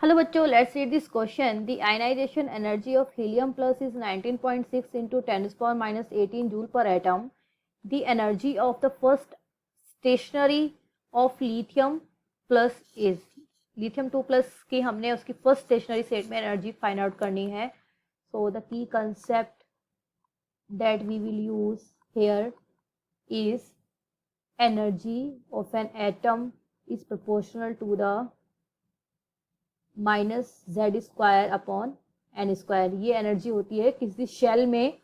Hello बच्चों, let's read this question. The ionization energy of helium plus is 19.6 into 10⁻18 joule per atom. The energy of the first stationary of lithium plus is. Lithium 2 plus की हमने उसकी first stationary state में एनर्जी find out करनी है. So the key concept that we will use here is energy of an atom is proportional to the minus Z square upon N square. ये energy होती है किसी शेल में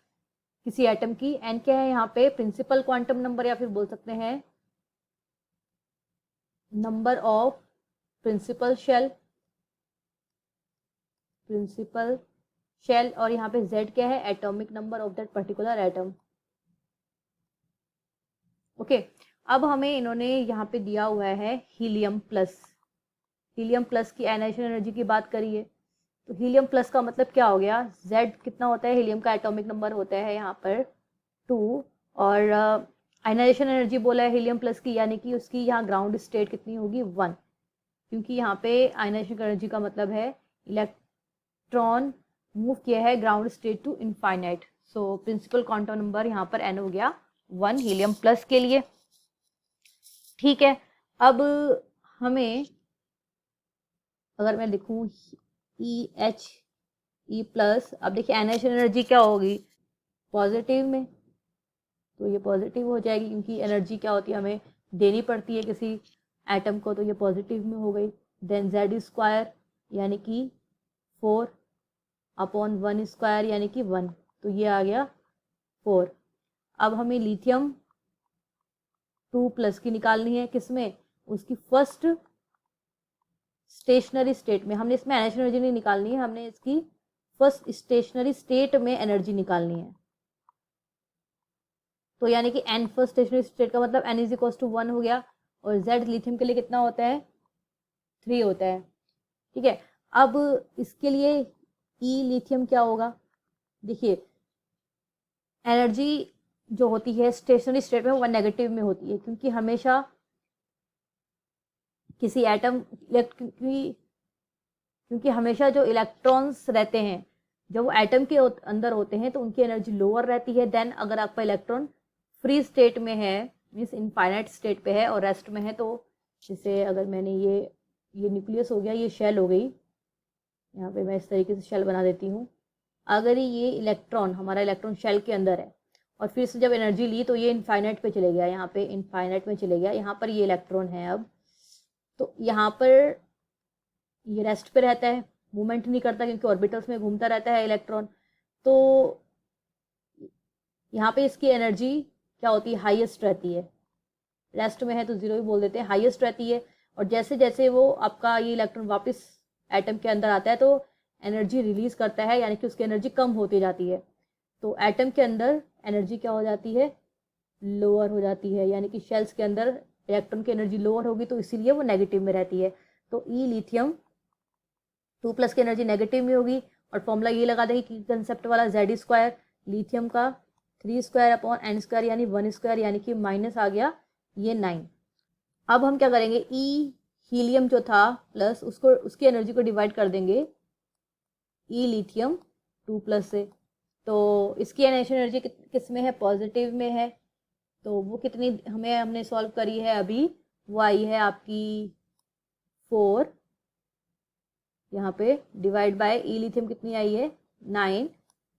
किसी एटम की. एन क्या है यहाँ पे? प्रिंसिपल क्वांटम नंबर, या फिर बोल सकते हैं नंबर ऑफ प्रिंसिपल शेल. और यहाँ पे जेड क्या है? Atomic number of that particular atom. Okay, अब हमें इन्होंने यहाँ पे दिया हुआ है हीलियम प्लस. हीलियम प्लस की आयनाइजेशन एनर्जी की बात करिए तो हीलियम प्लस का मतलब क्या हो गया? Z कितना होता है? हीलियम का एटॉमिक नंबर होता है यहाँ पर 2, और आयनाइजेशन एनर्जी बोला है हीलियम प्लस की, यानी कि उसकी यहाँ ग्राउंड स्टेट कितनी होगी? 1, क्योंकि यहाँ पे आयनाइजेशन एनर्जी का मतलब है इलेक्ट्रॉन मूव किया है ground state to infinite. So principal quantum number यहाँ पर n हो गया 1 हीलियम प्लस के लिए. ठीक है, अब हमें अगर मैं लिखूं E प्लस, अब देखिए आयनाइजेशन एनर्जी क्या होगी? पॉजिटिव में, तो ये पॉजिटिव हो जाएगी क्योंकि एनर्जी क्या होती है हमें देनी पड़ती है किसी एटम को, तो ये पॉजिटिव में हो गई. देन जेड स्क्वायर यानी कि 4 अपॉन 1 स्क्वायर यानी कि 1, तो ये आ गया 4. अब हमें लिथियम 2 प्लस की निकालनी है. किसमें? उसकी फर्स्ट स्टेशनरी स्टेट में. हमने इसमें आयनाइजेशन एनर्जी नहीं निकालनी है, हमने इसकी फर्स्ट स्टेशनरी स्टेट में एनर्जी निकालनी है. तो यानी कि n फर्स्ट स्टेशनरी स्टेट का मतलब n इज इक्वल टू 1 हो गया, और z लिथियम के लिए कितना होता है? 3 होता है. ठीक है, अब इसके लिए E लिथियम क्या होगा? देखिए एनर्जी जो होती है स्टेशनरी स्टेट में वो नेगेटिव में होती है, क्योंकि हमेशा किसी एटम क्योंकि हमेशा जो इलेक्ट्रॉन्स रहते हैं जब वो एटम के अंदर होते हैं तो उनकी एनर्जी लोअर रहती है देन अगर आपका इलेक्ट्रॉन फ्री स्टेट में है, मीन्स इनफाइनाइट स्टेट पे है और रेस्ट में है. तो जैसे अगर मैंने ये न्यूक्लियस हो गया, ये शेल हो गई, यहाँ पे मैं इस तरीके से शेल बना देती हूँ. अगर ये इलेक्ट्रॉन, हमारा इलेक्ट्रॉन शेल के अंदर है और फिर से जब एनर्जी ली तो ये इनफाइनाइट पे चले गया, यहाँ पे इनफाइनाइट में चले गया. यहाँ पर ये इलेक्ट्रॉन है अब, तो यहाँ पर ये रेस्ट पे रहता है, मूवमेंट नहीं करता क्योंकि ऑर्बिटल्स में घूमता रहता है इलेक्ट्रॉन. तो यहाँ पे इसकी एनर्जी क्या होती है? हाईएस्ट रहती है. रेस्ट में है तो 0 भी बोल देते हैं, हाईएस्ट रहती है. और जैसे जैसे वो आपका ये इलेक्ट्रॉन वापस एटम के अंदर आता है तो एनर्जी रिलीज करता है, यानी कि उसकी एनर्जी कम होती जाती है. तो एटम के अंदर एनर्जी क्या हो जाती है? लोअर हो जाती है, यानी कि शेल्स के अंदर इलेक्ट्रॉन की एनर्जी लोअर होगी, तो इसीलिए वो नेगेटिव में रहती है. तो ई लिथियम 2 प्लस की एनर्जी नेगेटिव में होगी, और फॉर्मूला ये लगा देंगे कि कंसेप्ट वाला जेड स्क्वायर लिथियम का 3 स्क्वायर अपॉन एन स्क्वायर यानी 1 स्क्वायर, यानी कि माइनस आ गया ये 9. अब हम क्या करेंगे? ई हीलियम जो था प्लस उसको, उसकी एनर्जी को डिवाइड कर देंगे ई लिथियम 2 प्लस से. तो इसकी आयनाइजेशन एनर्जी किस में है? पॉजिटिव में है. तो वो कितनी हमने सॉल्व करी है अभी? वो आई है आपकी 4, यहाँ पे डिवाइड बाय ई लिथियम कितनी आई है? 9.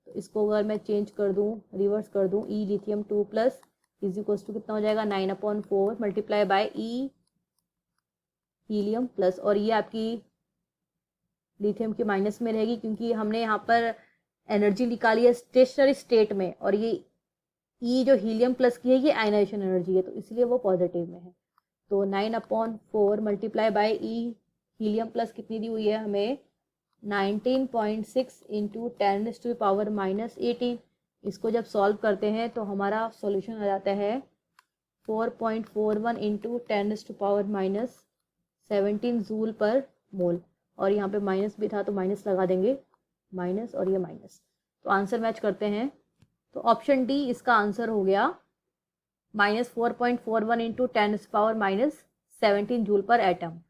तो इसको अगर मैं चेंज कर दूँ, रिवर्स कर दूँ, E lithium 2 plus is equal to कितना हो जाएगा? 9/4 multiply by E helium plus, और ये आपकी लिथियम की माइनस में रहेगी क्योंकि हमने यहाँ पर एनर्जी निकाली है स्टेशनरी स्टेट में, और ये ई जो हीलियम प्लस की है ये आयनाइजेशन एनर्जी है, तो इसलिए वो पॉजिटिव में है. तो 9/4 multiply by E helium plus कितनी दी हुई है हमें? 19.6 इंटू 10⁻−18. इसको जब सॉल्व करते हैं तो हमारा सॉल्यूशन आ जाता है 4.41 इंटू 10⁻17 जूल पर मोल. और यहाँ पे माइनस भी था तो माइनस लगा देंगे, माइनस और ये माइनस, तो आंसर मैच करते हैं. तो ऑप्शन डी इसका आंसर हो गया -4.41 into 10⁻17 joule per atom.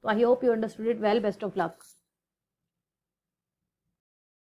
So I hope you understood it well. Best of luck.